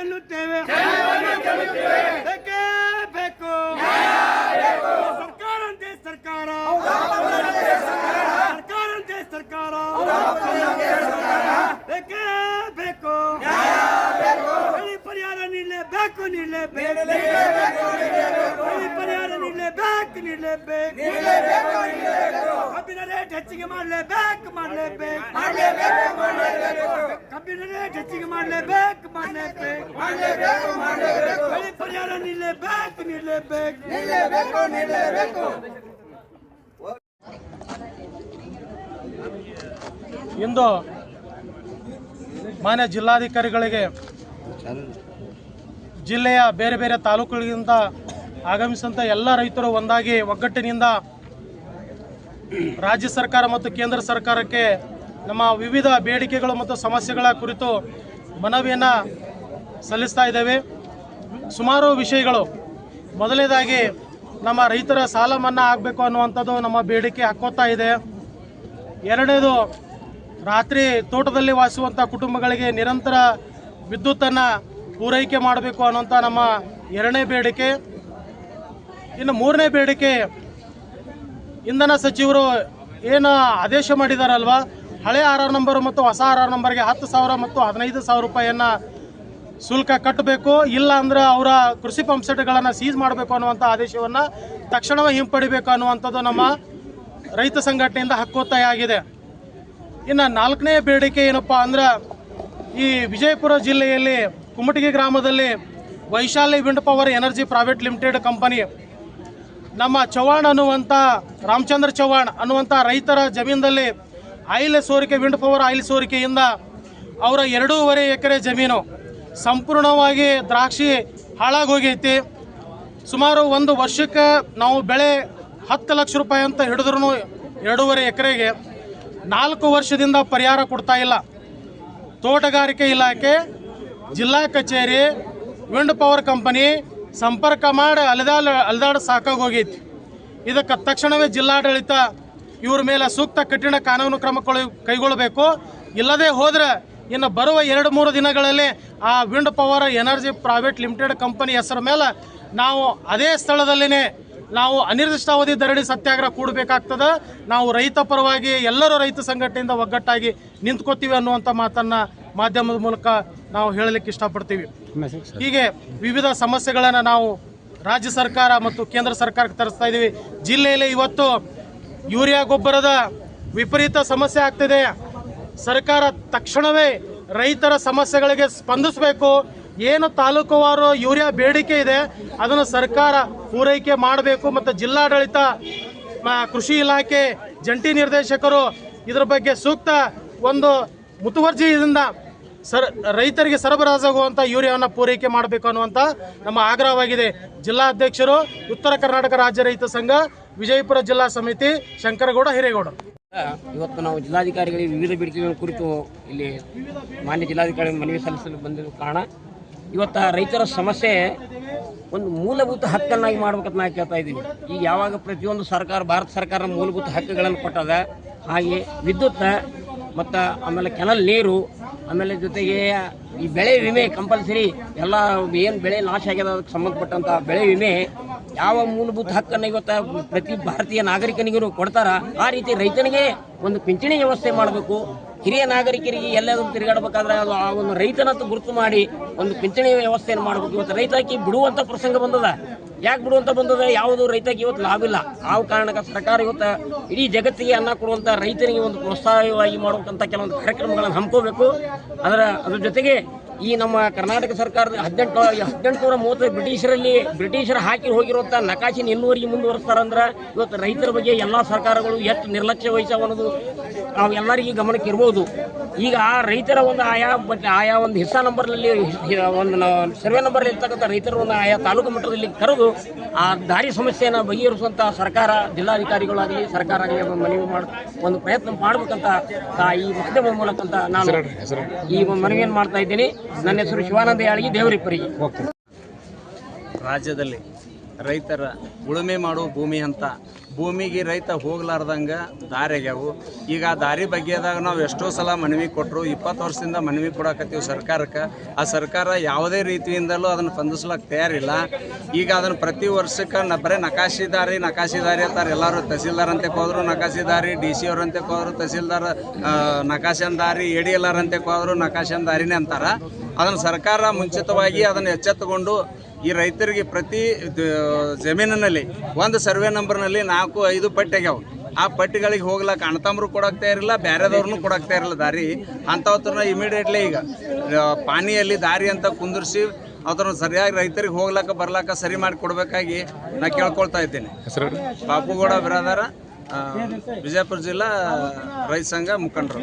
ಗೆಲ್ಲುತ್ತೇವೆ ಬೇಕೇ ಬೇಕು ಸರ್ಕಾರಂತೆ ಸರ್ಕಾರ ಸರ್ಕಾರಂತೆ ಸರ್ಕಾರ ಬೇಕೇ ಬೇಕು ಬೆಳೆ ಪರಿಹಾರ ನೀಡಲೇಬೇಕು ಬೆಳೆ ಪರಿಹಾರ ನೀಡಲೇಬೇಕು ಕಬ್ಬಿನ ರೇಟ್ ಹೆಚ್ಚಿಗೆ ಮಾಡಲೇಬೇಕು ಕಬ್ಬಿನ ರೇಟ್ ಹೆಚ್ಚಿಗೆ ಮಾಡಲೇಬೇಕು ಬೆಳೆ ಪರಿಹಾರ ನೀಡಲೇಬೇಕು ಇಂದು ಮಾನ್ಯ ಜಿಲ್ಲಾಧಿಕಾರಿಗಳಿಗೆ ಜಿಲ್ಲೆಯ ಬೇರೆ ಬೇರೆ ತಾಲೂಕುಗಳಿಂದ ಆಗಮಿಸಿದಂಥ ಎಲ್ಲ ರೈತರು ಒಂದಾಗಿ ಒಗ್ಗಟ್ಟಿನಿಂದ ರಾಜ್ಯ ಸರ್ಕಾರ ಮತ್ತು ಕೇಂದ್ರ ಸರ್ಕಾರಕ್ಕೆ ನಮ್ಮ ವಿವಿಧ ಬೇಡಿಕೆಗಳು ಮತ್ತು ಸಮಸ್ಯೆಗಳ ಕುರಿತು ಮನವಿಯನ್ನು ಸಲ್ಲಿಸ್ತಾ ಇದ್ದೇವೆ. ಸುಮಾರು ವಿಷಯಗಳು. ಮೊದಲನೇದಾಗಿ ನಮ್ಮ ರೈತರ ಸಾಲ ಮನ್ನಾ ಆಗಬೇಕು ಅನ್ನುವಂಥದ್ದು ನಮ್ಮ ಬೇಡಿಕೆ ಹಾಕೋತಾ ಇದೆ. ಎರಡನೇದು, ರಾತ್ರಿ ತೋಟದಲ್ಲಿ ವಾಸಿಸುವಂಥ ಕುಟುಂಬಗಳಿಗೆ ನಿರಂತರ ವಿದ್ಯುತ್ತನ್ನು ಪೂರೈಕೆ ಮಾಡಬೇಕು ಅನ್ನುವಂಥ ನಮ್ಮ ಎರಡನೇ ಬೇಡಿಕೆ. ಇನ್ನು ಮೂರನೇ ಬೇಡಿಕೆ, ಇಂಧನ ಸಚಿವರು ಏನು ಆದೇಶ ಮಾಡಿದಾರಲ್ವ, ಹಳೆ RR ನಂಬರು ಮತ್ತು ಹೊಸ RR ನಂಬರ್ಗೆ 10,000 ಮತ್ತು 15,000 ರೂಪಾಯಿಯನ್ನು ಶುಲ್ಕ ಕಟ್ಟಬೇಕು, ಇಲ್ಲ ಅಂದ್ರೆ ಅವರ ಕೃಷಿ ಪಂಪ್ಸೆಟ್ಗಳನ್ನು ಸೀಸ್ ಮಾಡಬೇಕು ಅನ್ನುವಂಥ ಆದೇಶವನ್ನು ತಕ್ಷಣವೇ ಹಿಂಪಡಿಬೇಕು ಅನ್ನುವಂಥದ್ದು ನಮ್ಮ ರೈತ ಸಂಘಟನೆಯಿಂದ ಹಕ್ಕೊತ್ತಾಯ ಆಗಿದೆ. ಇನ್ನು ನಾಲ್ಕನೇ ಬೇಡಿಕೆ ಏನಪ್ಪ ಅಂದ್ರೆ, ಈ ವಿಜಯಪುರ ಜಿಲ್ಲೆಯಲ್ಲಿ ಕುಮಟಗಿ ಗ್ರಾಮದಲ್ಲಿ Vaishali wind power energy private limited company ನಮ್ಮ ಚವ್ಹಾಣ್ ಅನ್ನುವಂಥ ರಾಮಚಂದ್ರ ಚವ್ಹಾಣ್ ಅನ್ನುವಂಥ ರೈತರ ಜಮೀನಲ್ಲಿ ಆಯಿಲ್ ಸೋರಿಕೆ, ವಿಂಡ್ ಪವರ್ ಆಯಿಲ್ ಸೋರಿಕೆಯಿಂದ ಅವರ 2.5 ಎಕರೆ ಜಮೀನು ಸಂಪೂರ್ಣವಾಗಿ ದ್ರಾಕ್ಷಿ ಹಾಳಾಗಿ ಹೋಗೈತಿ. ಸುಮಾರು ಒಂದು ವರ್ಷಕ್ಕೆ ನಾವು ಬೆಳೆ 10 ಲಕ್ಷ ರೂಪಾಯಿ ಅಂತ ಹಿಡಿದ್ರೂ 2.5 ಎಕರೆಗೆ 4 ವರ್ಷದಿಂದ ಪರಿಹಾರ ಕೊಡ್ತಾ ಇಲ್ಲ. ತೋಟಗಾರಿಕೆ ಇಲಾಖೆ, ಜಿಲ್ಲಾ ಕಚೇರಿ, ವಿಂಡ್ ಪವರ್ ಕಂಪನಿ ಸಂಪರ್ಕ ಮಾಡಿ ಅಲೆದಾಡ ಸಾಕಾಗಿ ಹೋಗೈತಿ. ಇದಕ್ಕೆ ತಕ್ಷಣವೇ ಜಿಲ್ಲಾಡಳಿತ ಇವ್ರ ಮೇಲೆ ಸೂಕ್ತ ಕಠಿಣ ಕಾನೂನು ಕ್ರಮ ಕೈಗೊಳ್ಳಬೇಕು. ಇಲ್ಲದೆ ಹೋದರೆ ಇನ್ನು ಬರುವ 2-3 ದಿನಗಳಲ್ಲಿ ಆ wind power energy private limited company ಹೆಸರ ಮೇಲೆ ನಾವು ಅದೇ ಸ್ಥಳದಲ್ಲಿನೇ ನಾವು ಅನಿರ್ದಿಷ್ಟಾವಧಿ ಧರಣಿ ಸತ್ಯಾಗ್ರಹ ಕೂಡಬೇಕಾಗ್ತದೆ. ನಾವು ರೈತ ಪರವಾಗಿ ಎಲ್ಲರೂ ರೈತ ಸಂಘಟನೆಯಿಂದ ಒಗ್ಗಟ್ಟಾಗಿ ನಿಂತ್ಕೋತೀವಿ ಅನ್ನುವಂಥ ಮಾತನ್ನು ಮಾಧ್ಯಮದ ಮೂಲಕ ನಾವು ಹೇಳಲಿಕ್ಕೆ ಇಷ್ಟಪಡ್ತೀವಿ. ಹೀಗೆ ವಿವಿಧ ಸಮಸ್ಯೆಗಳನ್ನು ನಾವು ರಾಜ್ಯ ಸರ್ಕಾರ ಮತ್ತು ಕೇಂದ್ರ ಸರ್ಕಾರಕ್ಕೆ ತರಿಸ್ತಾ ಇದ್ದೀವಿ. ಜಿಲ್ಲೆಯಲ್ಲಿ ಇವತ್ತು ಯೂರಿಯಾ ಗೊಬ್ಬರದ ವಿಪರೀತ ಸಮಸ್ಯೆ ಆಗ್ತಿದೆ. ಸರ್ಕಾರ ತಕ್ಷಣವೇ ರೈತರ ಸಮಸ್ಯೆಗಳಿಗೆ ಸ್ಪಂದಿಸಬೇಕು. ಏನು ತಾಲೂಕುವಾರು ಯೂರಿಯಾ ಬೇಡಿಕೆ ಇದೆ ಅದನ್ನು ಸರ್ಕಾರ ಪೂರೈಕೆ ಮಾಡಬೇಕು. ಮತ್ತು ಜಿಲ್ಲಾಡಳಿತ, ಕೃಷಿ ಇಲಾಖೆ, ಜಂಟಿ ನಿರ್ದೇಶಕರು ಇದರ ಬಗ್ಗೆ ಸೂಕ್ತ ಒಂದು ಮುತುವರ್ಜಿಯಿಂದ ರೈತರಿಗೆ ಸರಬರಾಜಾಗುವಂಥ ಯೂರಿಯಾವನ್ನು ಪೂರೈಕೆ ಮಾಡಬೇಕು ಅನ್ನುವಂಥ ನಮ್ಮ ಆಗ್ರಹವಾಗಿದೆ. ಜಿಲ್ಲಾ ಅಧ್ಯಕ್ಷರು, ಉತ್ತರ ಕರ್ನಾಟಕ ರಾಜ್ಯ ರೈತ ಸಂಘ, ವಿಜಯಪುರ ಜಿಲ್ಲಾ ಸಮಿತಿ, ಶಂಕರಗೌಡ ಹಿರೇಗೌಡರು. ಇವತ್ತು ನಾವು ಜಿಲ್ಲಾಧಿಕಾರಿಗಳಿಗೆ ವಿವಿಧ ಬೇಡಿಕೆಗಳ ಕುರಿತು ಇಲ್ಲಿ ಮಾನ್ಯ ಜಿಲ್ಲಾಧಿಕಾರಿ ಮನವಿ ಸಲ್ಲಿಸಲು ಬಂದಿರುವ ಕಾರಣ, ಇವತ್ತು ರೈತರ ಸಮಸ್ಯೆ ಒಂದು ಮೂಲಭೂತ ಹಕ್ಕನ್ನಾಗಿ ಮಾಡ್ಬೇಕಂತ ನಾವು ಕೇಳ್ತಾ ಇದ್ದೀವಿ. ಈಗ ಯಾವಾಗ ಪ್ರತಿಯೊಂದು ಸರ್ಕಾರ, ಭಾರತ ಸರ್ಕಾರ ಮೂಲಭೂತ ಹಕ್ಕುಗಳನ್ನು ಕೊಟ್ಟದ, ಹಾಗೆ ವಿದ್ಯುತ್ ಮತ್ತು ಆಮೇಲೆ ಕೆನಲ್ ನೀರು, ಆಮೇಲೆ ಜೊತೆಗೆ ಈ ಬೆಳೆ ವಿಮೆ ಕಂಪಲ್ಸರಿ ಎಲ್ಲ ಏನು ಬೆಳೆ ನಾಶ ಆಗ್ಯದ ಅದಕ್ಕೆ ಸಂಬಂಧಪಟ್ಟಂಥ ಬೆಳೆ ವಿಮೆ ಯಾವ ಮೂಲಭೂತ ಹಕ್ಕನ್ನು ಇವತ್ತು ಪ್ರತಿ ಭಾರತೀಯ ನಾಗರಿಕನಿಗೂ ಕೊಡ್ತಾರ, ಆ ರೀತಿ ರೈತನಿಗೆ ಒಂದು ಪಿಂಚಣಿ ವ್ಯವಸ್ಥೆ ಮಾಡಬೇಕು. ಹಿರಿಯ ನಾಗರಿಕರಿಗೆ ಎಲ್ಲಾದರೂ ತಿರುಗಾಡಬೇಕಾದ್ರೆ ಅದು ಆ ಒಂದು ರೈತನಂತ ಗುರುತು ಮಾಡಿ ಒಂದು ಪಿಂಚಣಿ ವ್ಯವಸ್ಥೆಯನ್ನು ಮಾಡಬೇಕು. ಇವತ್ತು ರೈತಕ್ಕೆ ಬಿಡುವಂಥ ಪ್ರಸಂಗ ಬಂದದ. ಯಾಕೆ ಬಿಡುವಂತ ಬಂದದ? ಯಾವುದು ರೈತಕ್ಕೆ ಇವತ್ತು ಲಾಭ ಇಲ್ಲ. ಆ ಕಾರಣಕ್ಕೆ ಸರ್ಕಾರ ಇವತ್ತು ಇಡೀ ಜಗತ್ತಿಗೆ ಅನ್ನ ಕೊಡುವಂಥ ರೈತನಿಗೆ ಒಂದು ಪ್ರೋತ್ಸಾಹವಾಗಿ ಮಾಡುವಂಥ ಕೆಲವೊಂದು ಕಾರ್ಯಕ್ರಮಗಳನ್ನು ಹಮ್ಮಿಕೋಬೇಕು. ಅದ್ರ ಜೊತೆಗೆ ಈ ನಮ್ಮ ಕರ್ನಾಟಕ ಸರ್ಕಾರದ 1830 ಬ್ರಿಟಿಷರು ಹಾಕಿ ಹೋಗಿರುವಂಥ ನಕಾಶಿನ ಇನ್ನೂವರೆಗೆ ಮುಂದುವರಿಸ್ತಾರಂದ್ರೆ ಇವತ್ತು ರೈತರ ಬಗ್ಗೆ ಎಲ್ಲ ಸರ್ಕಾರಗಳು ಎಷ್ಟು ನಿರ್ಲಕ್ಷ್ಯ ವಹಿಸವನ್ನೋದು ನಾವು ಎಲ್ಲರಿಗೂ ಗಮನಕ್ಕೆ ಇರ್ಬೋದು. ಈಗ ಆ ರೈತರ ಒಂದು ಆಯಾ ಒಂದು ಹಿಸ್ಸಾ ನಂಬರ್ನಲ್ಲಿ ಒಂದು ಸರ್ವೆ ನಂಬರ್ ಇರ್ತಕ್ಕಂಥ ರೈತರ ಒಂದು ಆಯಾ ತಾಲೂಕು ಮಟ್ಟದಲ್ಲಿ ಕರೆದು ಆ ದಾರಿ ಸಮಸ್ಯೆಯನ್ನು ಬಗೆಹರಿಸುವಂಥ ಸರ್ಕಾರ, ಜಿಲ್ಲಾಧಿಕಾರಿಗಳಾಗಲಿ ಸರ್ಕಾರ ಆಗಲಿ ಮನವಿ ಒಂದು ಪ್ರಯತ್ನ ಮಾಡಬೇಕಂತ ಈ ಮಾಧ್ಯಮದ ಮೂಲಕ ಅಂತ ನಾನು ಈ ಮನವಿಯನ್ನು ಮಾಡ್ತಾ ಇದ್ದೀನಿ. ನನ್ನ ಹೆಸರು ಶಿವಾನಂದ ಯಾಳಗಿ, ದೇವರಿಪ್ಪರಿಗೆ. ರಾಜ್ಯದಲ್ಲಿ ರೈತರ ಉಳುಮೆ ಮಾಡೋ ಭೂಮಿ ಅಂತ ಭೂಮಿಗೆ ರೈತ ಹೋಗ್ಲಾರ್ದಂಗೆ ದಾರಿ ಆಗ್ಯಾವು. ಈಗ ಆ ದಾರಿ ಬಗ್ಗೆದಾಗ ನಾವು ಎಷ್ಟೋ ಸಲ ಮನವಿ ಕೊಟ್ಟರು, 20 ವರ್ಷದಿಂದ ಮನವಿ ಕೊಡಕತ್ತೀವಿ ಸರ್ಕಾರಕ್ಕೆ. ಆ ಸರ್ಕಾರ ಯಾವುದೇ ರೀತಿಯಿಂದಲೂ ಅದನ್ನು ಸ್ಪಂದಿಸ್ಲಿಕ್ಕೆ ತಯಾರಿಲ್ಲ. ಈಗ ಅದನ್ನು ಪ್ರತಿ ವರ್ಷಕ್ಕೆ ಬರೀ ನಕಾಶಿದಾರಿ ಅಂತಾರೆ. ಎಲ್ಲರೂ ತಹಸೀಲ್ದಾರ್ ಅಂತ ಹೋದ್ರು ನಕಾಶಿದಾರಿ, DC ಅವ್ರಂತೆ ಹೋದ್ರು ತಹಸೀಲ್ದಾರ್, ನಕಾಶಂದಾರಿ, ADLR ಅಂತ ಹೋದ್ರು ನಕಾಶಂದಾರಿನೇ ಅಂತಾರೆ. ಅದನ್ನು ಸರ್ಕಾರ ಮುಂಚಿತವಾಗಿ ಅದನ್ನು ಎಚ್ಚೆತ್ತುಕೊಂಡು ಈ ರೈತರಿಗೆ ಪ್ರತಿ ಜಮೀನಿನಲ್ಲಿ ಒಂದು ಸರ್ವೆ ನಂಬರ್ನಲ್ಲಿ 4-5 ಪಟ್ಟಿ ಆಗ್ಯಾವ. ಆ ಪಟ್ಟಿಗಳಿಗೆ ಹೋಗ್ಲಕ್ಕೆ ಅಣ್ಣತಮ್ಮರು ಕೊಡಕ್ತಾ ಇರಲಿಲ್ಲ, ಬೇರೆದವ್ರನ್ನೂ ಕೊಡಕ್ತಾ ಇರಲಿಲ್ಲ ದಾರಿ. ಅಂಥವ್ರನ್ನ ಇಮಿಡಿಯೇಟ್ಲಿ ಈಗ ಪಾನಿಯಲ್ಲಿ ದಾರಿ ಅಂತ ಕುಂದಿರಿಸಿ ಅದನ್ನು ಸರಿಯಾಗಿ ರೈತರಿಗೆ ಹೋಗ್ಲಕ್ಕ ಬರ್ಲಕ್ಕ ಸರಿ ಮಾಡಿ ಕೊಡಬೇಕಾಗಿ ನಾ ಕೇಳ್ಕೊಳ್ತಾ ಇದ್ದೇನೆ. ಬಾಪುಗೌಡ ಬಿರಾದಾರ, ವಿಜಯಪುರ ಜಿಲ್ಲಾ ರೈತ ಸಂಘ ಮುಖಂಡರು.